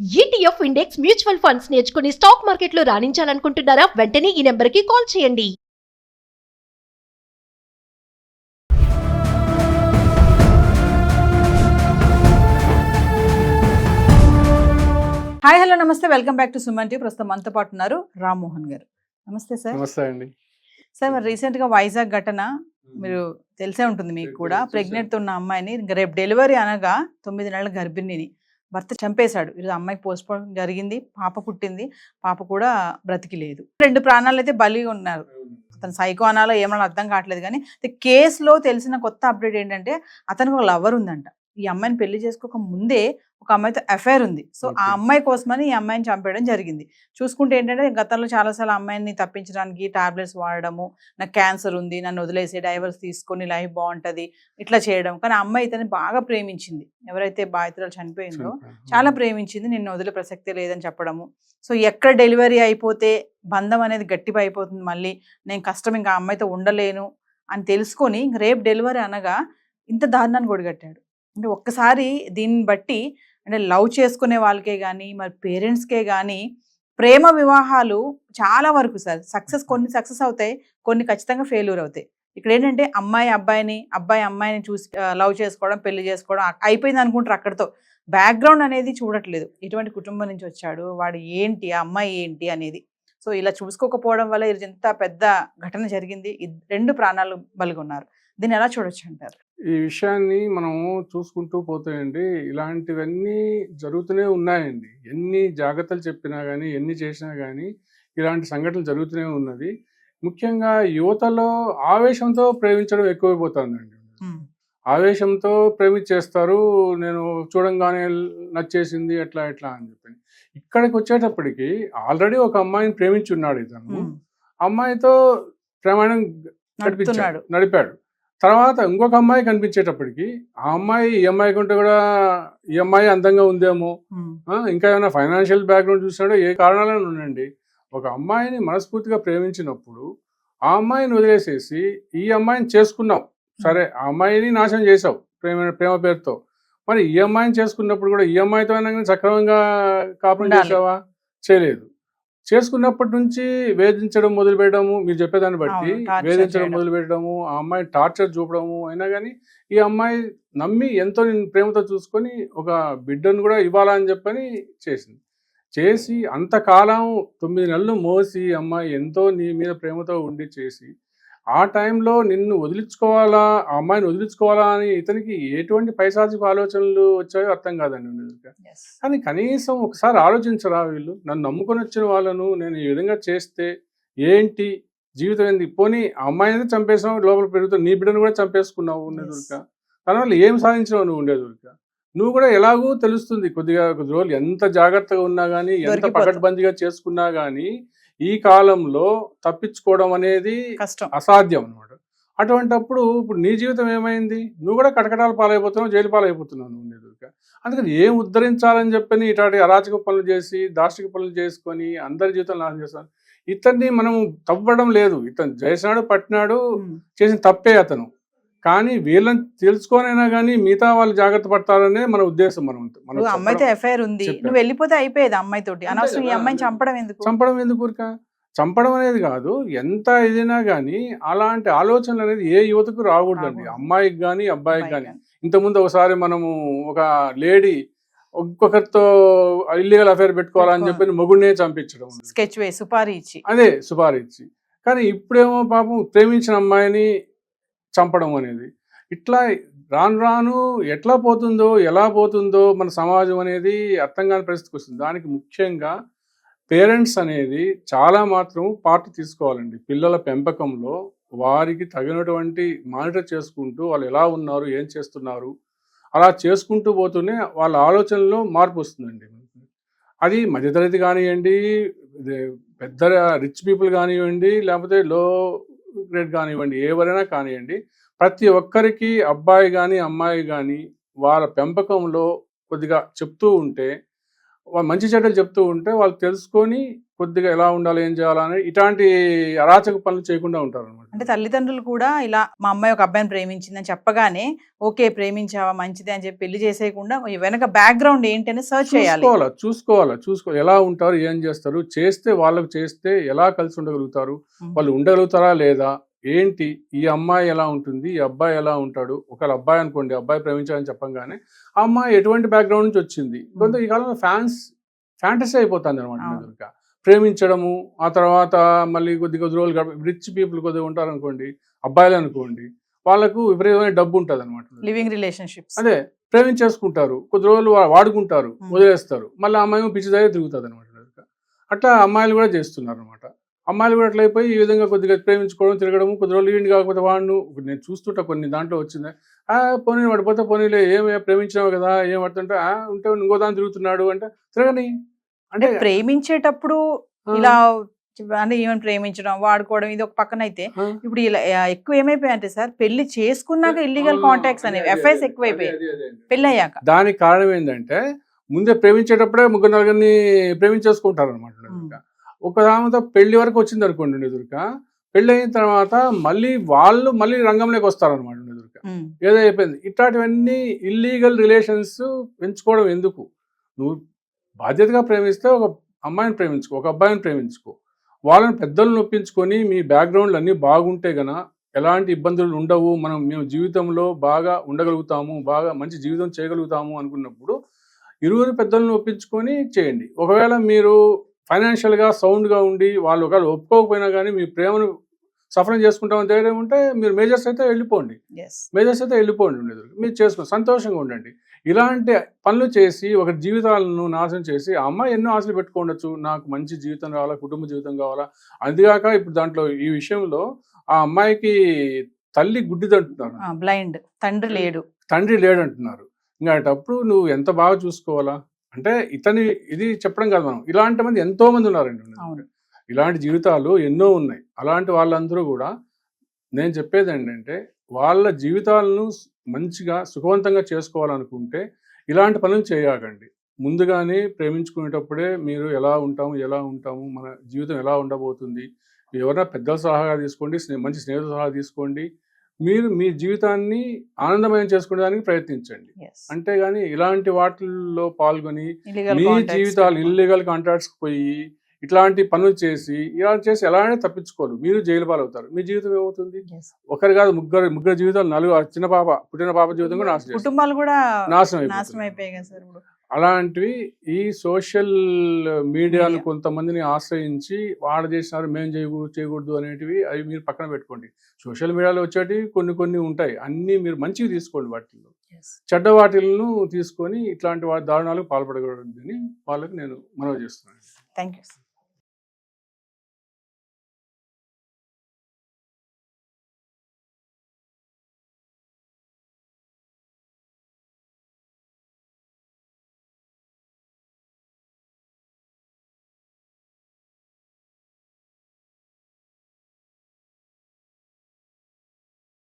ETF index mutual funds నేర్చుకుని stock మార్కెట్లో రాణించాలనుకుంటున్నారా? వెంటనే ఈ నెంబర్కి కాల్ చేయండి. హాయ్ హలో నమస్తే, welcome back to Suman TV. ప్రస్తుతం మనతో పాటు ఉన్నారు రామ్మోహన్ గారు. నమస్తే సార్. నమస్తే అండి. సార్, మరి రీసెంట్ గా వైజాగ్ ఘటన మీరు తెలిసే ఉంటుంది మీకు కూడా. ప్రెగ్నెంట్ ఉన్న అమ్మాయిని రేపు డెలివరీ అనగా 9 నెలల గర్భిణిని భర్త చంపేశాడు. ఈరోజు అమ్మాయికి పోస్ట్ మార్టం జరిగింది, పాప పుట్టింది, పాప కూడా బ్రతికి లేదు. 2 ప్రాణాలు అయితే బలి ఉన్నారు. అతను సైకో అనాలో ఏమన్నా అర్థం కావట్లేదు. కానీ కేసులో తెలిసిన కొత్త అప్డేట్ ఏంటంటే అతనికి ఒక లవర్ ఉందంట. ఈ అమ్మాయిని పెళ్లి చేసుకోక ముందే ఒక అమ్మాయితో అఫైర్ ఉంది. సో ఆ అమ్మాయి కోసమని ఈ అమ్మాయిని చంపేయడం జరిగింది. చూసుకుంటే ఏంటంటే గతంలో చాలాసార్లు అమ్మాయిని తప్పించడానికి టాబ్లెట్స్ వాడడము, నాకు క్యాన్సర్ ఉంది, నన్ను వదిలేసి డైవర్స్ తీసుకొని లైఫ్ బాగుంటుంది ఇట్లా చేయడం. కానీ ఆ అమ్మాయి ఇతన్ని బాగా ప్రేమించింది. ఎవరైతే బాధితురాలు చనిపోయిందో చాలా ప్రేమించింది, నిన్ను వదిలే ప్రసక్తే లేదని చెప్పడము. సో ఎక్కడ డెలివరీ అయిపోతే బంధం అనేది గట్టిగా అయిపోతుంది, మళ్ళీ నేను కష్టం ఇంకా అమ్మాయితో ఉండలేను అని తెలుసుకొని రేపు డెలివరీ అనగా ఇంత దారుణాన్ని కొడిగట్టాడు. అంటే ఒక్కసారి దీన్ని బట్టి అంటే లవ్ చేసుకునే వాళ్ళకే కానీ మరి పేరెంట్స్కే కానీ ప్రేమ వివాహాలు చాలా వరకు సార్ కొన్ని సక్సెస్ అవుతాయి, కొన్ని ఖచ్చితంగా ఫెయిల్యూర్ అవుతాయి. ఇక్కడ ఏంటంటే అమ్మాయి అమ్మాయిని చూసి లవ్ చేసుకోవడం, పెళ్లి చేసుకోవడం అయిపోయింది అనుకుంటారు అక్కడితో. బ్యాక్గ్రౌండ్ అనేది చూడట్లేదు, ఎటువంటి కుటుంబం నుంచి వచ్చాడు, వాడు ఏంటి, ఆ అమ్మాయి ఏంటి అనేది. సో ఇలా చూసుకోకపోవడం వల్ల ఇది ఎంత పెద్ద ఘటన జరిగింది. 2 ప్రాణాలు బలిగొన్నారు. దీన్ని ఎలా చూడొచ్చు అంటారు? ఈ విషయాన్ని మనము చూసుకుంటూ పోతాయండి, ఇలాంటివన్నీ జరుగుతూనే ఉన్నాయండి. ఎన్ని జాగ్రత్తలు చెప్పినా కానీ, ఎన్ని చేసినా కానీ ఇలాంటి సంఘటనలు జరుగుతూనే ఉన్నది. ముఖ్యంగా యువతలో ఆవేశంతో ప్రేమించడం ఎక్కువైపోతుందండి. ఆవేశంతో ప్రేమించేస్తారు, నేను చూడంగానే నచ్చేసింది ఎట్లా అని చెప్పి. ఇక్కడికి వచ్చేటప్పటికి ఆల్రెడీ ఒక అమ్మాయిని ప్రేమించి ఉన్నాడు ఇతను. అమ్మాయితో ప్రమాణం నడిపాడు. తర్వాత ఇంకొక అమ్మాయి కనిపించేటప్పటికి ఆ అమ్మాయి ఈ అమ్మాయి కంటే కూడా ఈ అమ్మాయి అందంగా ఉందేమో, ఇంకా ఏమైనా ఫైనాన్షియల్ బ్యాక్గ్రౌండ్ చూసినాడో ఏ కారణాలను ఉండండి, ఒక అమ్మాయిని మనస్ఫూర్తిగా ప్రేమించినప్పుడు ఆ అమ్మాయిని వదిలేసేసి ఈ అమ్మాయిని చేసుకున్నావు, సరే ఆ అమ్మాయిని నాశనం చేసావు ప్రేమ పేరుతో. మరి ఈ అమ్మాయిని చేసుకున్నప్పుడు కూడా ఈ అమ్మాయితో అయినా సక్రమంగా కాపురం చేసావా? చేయలేదు. చేసుకున్నప్పటి నుంచి వేధించడం మొదలు పెట్టడము, మీరు చెప్పేదాన్ని బట్టి వేధించడం మొదలు పెట్టడము, ఆ అమ్మాయి టార్చర్ చూపడము, అయినా కానీ ఈ అమ్మాయి నమ్మి ఎంతో నేను ప్రేమతో చూసుకొని ఒక బిడ్డను కూడా ఇవ్వాలని చెప్పని చేసి అంతకాలం 9 నెలలు మోసి అమ్మాయి ఎంతో నీ మీద ప్రేమతో ఉండి చేసి ఆ టైంలో నిన్ను వదిలించుకోవాలా, ఆ అమ్మాయిని వదిలించుకోవాలా అని ఇతనికి ఎటువంటి పైశాచిక ఆలోచనలు వచ్చాయో అర్థం కాదండి. కానీ కనీసం ఒకసారి ఆలోచించరా, వీళ్ళు నన్ను నమ్ముకొని వచ్చిన వాళ్ళను నేను ఈ విధంగా చేస్తే ఏంటి జీవితం ఏంది? పోనీ ఆ అమ్మాయిని చంపేసావు, లోపల పెరుగుతావు, నీ బిడ్డను కూడా చంపేసుకున్నావు ఉండేదురిక. దానివల్ల ఏం సాధించినావు నువ్వు ఉండేదురిక? నువ్వు కూడా ఎలాగూ తెలుస్తుంది, కొద్ది రోజులు ఎంత జాగ్రత్తగా ఉన్నా కానీ, ఎంత పకడ్బందీగా చేసుకున్నా కానీ ఈ కాలంలో తప్పించుకోవడం అనేది అసాధ్యం అనమాట. అటువంటప్పుడు ఇప్పుడు నీ జీవితం ఏమైంది? నువ్వు కూడా కటకటాల పాలైపోతున్నావు, జైలు పాలైపోతున్నావు నువ్వు ఉండేదురిక. అందుకని ఏం ఉద్ధరించాలని చెప్పని ఇట్లాంటి అరాచక పనులు చేసి దాష్టిక పనులు చేసుకొని అందరి జీవితం నాశనం చేస్తాను. ఇతన్ని మనం తవ్వడం లేదు, ఇతను చేసినాడు, పట్టినాడు, చేసిన తప్పే అతను. కానీ వీళ్ళని తెలుసుకోనైనా కానీ మిగతా వాళ్ళు జాగ్రత్త పడతారనే మన ఉద్దేశం. అమ్మాయితో ఎఫ్ఐఆర్ ఉంది, నువ్వు వెళ్ళిపోతే అయిపోయేది అమ్మాయితోటి, అనవసరం ఈ అమ్మాయిని చంపడం ఎందుకు ఊరిక? చంపడం అనేది కాదు, ఎంత ఇదైనా కానీ అలాంటి ఆలోచనలు అనేది ఏ యువతకు రాకూడదండి, అమ్మాయికి కానీ అబ్బాయికి కానీ. ఇంతకుముందు ఒకసారి మనము ఒక లేడీ ఒక్కొక్కరితో ఇల్లీగల్ అఫైర్ పెట్టుకోవాలని చెప్పి మొగుడినే చంపించడం, స్కెచ్ వేసి సుపారీ ఇచ్చి. కానీ ఇప్పుడేమో పాపం ప్రేమించిన అమ్మాయిని చంపడం అనేది, ఇట్లా రాను ఎట్లా పోతుందో ఎలా పోతుందో మన సమాజం అనేది అర్థం కాని పరిస్థితికి వస్తుంది. దానికి ముఖ్యంగా పేరెంట్స్ అనేది చాలా మాత్రం పార్ట్ తీసుకోవాలండి. పిల్లల పెంపకంలో వారికి తగినటువంటి మానిటర్ చేసుకుంటూ వాళ్ళు ఎలా ఉన్నారు, ఏం చేస్తున్నారు, అలా చేసుకుంటూ పోతూనే వాళ్ళ ఆలోచనలో మార్పు వస్తుందండి. అది మధ్యతరగతి కానివ్వండి, పెద్ద రిచ్ పీపుల్ కానివ్వండి, లేకపోతే లో గ్రేడ్ కానివ్వండి, ఎవరైనా కానివ్వండి, ప్రతి ఒక్కరికి అబ్బాయి కానీ అమ్మాయి కానీ వాళ్ళ పెంపకంలో కొద్దిగా చెప్తూ ఉంటే మంచి చెడ్డలు చెప్తూ ఉంటే వాళ్ళు తెలుసుకొని కొద్దిగా ఎలా ఉండాలి, ఏం చేయాలని ఇట్లాంటి అరాచక పనులు చేయకుండా ఉంటారు అనమాట. అంటే తల్లిదండ్రులు కూడా ఇలా మా అమ్మాయి ఒక అబ్బాయిని ప్రేమించిందని చెప్పగానే ఓకే ప్రేమించావా మంచిదే అని చెప్పి పెళ్లి చేసేయకుండా వెనక బ్యాక్గ్రౌండ్ ఏంటని సర్చ్ చేయాలి. చూసుకోవాలి ఎలా ఉంటారు, ఏం చేస్తారు, చేస్తే వాళ్ళకు చేస్తే ఎలా కలిసి ఉండగలుగుతారు, వాళ్ళు ఉండగలుగుతారా లేదా, ఏంటి ఈ అమ్మాయి ఎలా ఉంటుంది, ఈ అబ్బాయి ఎలా ఉంటాడు. ఒకవేళ అబ్బాయి అనుకోండి, అబ్బాయి ప్రేమించాలని చెప్పంగానే ఆ అమ్మాయి ఎటువంటి బ్యాక్గ్రౌండ్ నుంచి వచ్చింది. కొంత ఈ కాలంలో ఫ్యాంటసీ అయిపోతుంది అనమాట. ఎదురుగా ప్రేమించడము, ఆ తర్వాత మళ్ళీ కొద్ది రోజులు రిచ్ పీపుల్ కొద్దిగా ఉంటారు అనుకోండి, అబ్బాయిలు అనుకోండి, వాళ్ళకు విపరీతమైన డబ్బు ఉంటుంది అనమాట. లివింగ్ రిలేషన్షిప్స్ అదే ప్రేమించేసుకుంటారు, కొద్ది రోజులు వాడుకుంటారు, వదిలేస్తారు, మళ్ళీ అమ్మాయి పిచ్చి దగ్గర తిరుగుతుంది అనమాట. అట్లా అమ్మాయిలు కూడా చేస్తున్నారు అనమాట. అమ్మాయిలు కూడా అట్లా అయిపోయి ఈ విధంగా కొద్దిగా ప్రేమించుకోవడం, తిరగడము, కొద్ది రోజులు ఈండి కాకపోతే వాడిను నేను చూస్తుంటా కొన్ని దాంట్లో వచ్చింది. పోనీ పడిపోతే పోనీలే, ఏమి ప్రేమించినావు కదా, ఏం పడుతుంటే ఉంటే ఇంకో దాన్ని తిరుగుతున్నాడు అంటే తిరగని. అంటే ప్రేమించేటప్పుడు ఇలా అంటే ఈవెన్ ప్రేమించడం, వాడుకోవడం ఇది ఒక పక్కన అయితే, ఇప్పుడు ఇలా ఎక్కువ ఏమైపోయాయి అంటే సార్ పెళ్లి చేసుకున్నాక ఇల్లీగల్ కాంటాక్ట్స్ అనేవి ఎఫ్ఐఆర్స్ ఎక్కువైపోయాయి పెళ్లి అయ్యాక. దానికి కారణం ఏంటంటే ముందే ప్రేమించేటప్పుడే ముగ్గురు నలుగురిని ప్రేమించేసుకుంటారు అనమాట. ఒక దానితో పెళ్లి వరకు వచ్చింది అనుకోండి ఎదురుగా, పెళ్లి అయిన తర్వాత మళ్ళీ రంగంలోకి వస్తారనమాట ఎదురుగా. ఏదో అయిపోయింది. ఇట్లాంటివన్నీ ఇల్లీగల్ రిలేషన్స్ పెంచుకోవడం ఎందుకు? నువ్వు బాధ్యతగా ప్రేమిస్తే ఒక అమ్మాయిని ప్రేమించుకో, ఒక అబ్బాయిని ప్రేమించుకో, వాళ్ళని పెద్దలను ఒప్పించుకొని మీ బ్యాక్గ్రౌండ్లు అన్నీ బాగుంటే గన ఎలాంటి ఇబ్బందులు ఉండవు, మేము జీవితంలో బాగా ఉండగలుగుతాము, బాగా మంచి జీవితం చేయగలుగుతాము అనుకున్నప్పుడు ఇరువురు పెద్దలను ఒప్పించుకొని చేయండి. ఒకవేళ మీరు ఫైనాన్షియల్గా సౌండ్గా ఉండి వాళ్ళు ఒకవేళ ఒప్పుకోకపోయినా కానీ మీ ప్రేమను సఫలం చేసుకుంటామని ధైర్యం ఉంటే మీరు మేజర్స్ అయితే వెళ్ళిపోండి ఉండేది, మీరు చేసుకుని సంతోషంగా ఉండండి. ఇలాంటి పనులు చేసి ఒక జీవితాలను నాశనం చేసి ఆ అమ్మాయి ఎన్నో ఆశలు పెట్టుకోవచ్చు, నాకు మంచి జీవితం కావాలా, కుటుంబ జీవితం కావాలా. అందుగాక ఇప్పుడు దాంట్లో ఈ విషయంలో ఆ అమ్మాయికి తల్లి గుడ్డిదంటున్నారు, బ్లైండ్, తండ్రి లేడు అంటున్నారు. ఇంకా అటప్పుడు నువ్వు ఎంత బాగా చూసుకోవాలా అంటే ఇది చెప్పడం కాదు, మనం ఇలాంటి మంది ఎంతో మంది ఉన్నారండి. ఇలాంటి జీవితాలు ఎన్నో ఉన్నాయి. అలాంటి వాళ్ళందరూ కూడా నేను చెప్పేది ఏంటంటే వాళ్ళ జీవితాలను మంచిగా సుఖవంతంగా చేసుకోవాలనుకుంటే ఇలాంటి పనులు చేయకండి. ముందుగానే ప్రేమించుకునేటప్పుడే మీరు ఎలా ఉంటాము, మన జీవితం ఎలా ఉండబోతుంది, ఎవరైనా పెద్దల సలహా తీసుకోండి, మంచి స్నేహితుల సలహా తీసుకోండి. మీరు మీ జీవితాన్ని ఆనందమయం చేసుకునేదానికి ప్రయత్నించండి. అంతేగాని ఇలాంటి వాటిల్లో పాల్గొని మీ జీవితాలు ఇల్లీగల్ కాంట్రాక్ట్స్కి పోయి ఇట్లాంటి పనులు చేసి ఎలానే తప్పించుకోరు, మీరు జైలు పాలవుతారు. మీ జీవితం ఏమవుతుంది? ఒకరు కాదు ముగ్గురు జీవితాలు, పుట్టిన పాప జీవితం కూడా కుటుంబాలు కూడా నాశనం అయిపోయాయి. అలాంటివి ఈ సోషల్ మీడియాను కొంతమందిని ఆశ్రయించి వాళ్ళు చేసినారు మేము చేయకూడదు అనేటివి అవి మీరు పక్కన పెట్టుకోండి. సోషల్ మీడియాలో వచ్చేటివి కొన్ని ఉంటాయి, అన్నీ మీరు మంచివి తీసుకోండి, వాటిల్లో చెడ్డ వాటిలను తీసుకొని ఇట్లాంటి దారుణాలకు పాల్పడకూడదని వాళ్ళకి నేను మనవి చేస్తున్నాను. Thank you.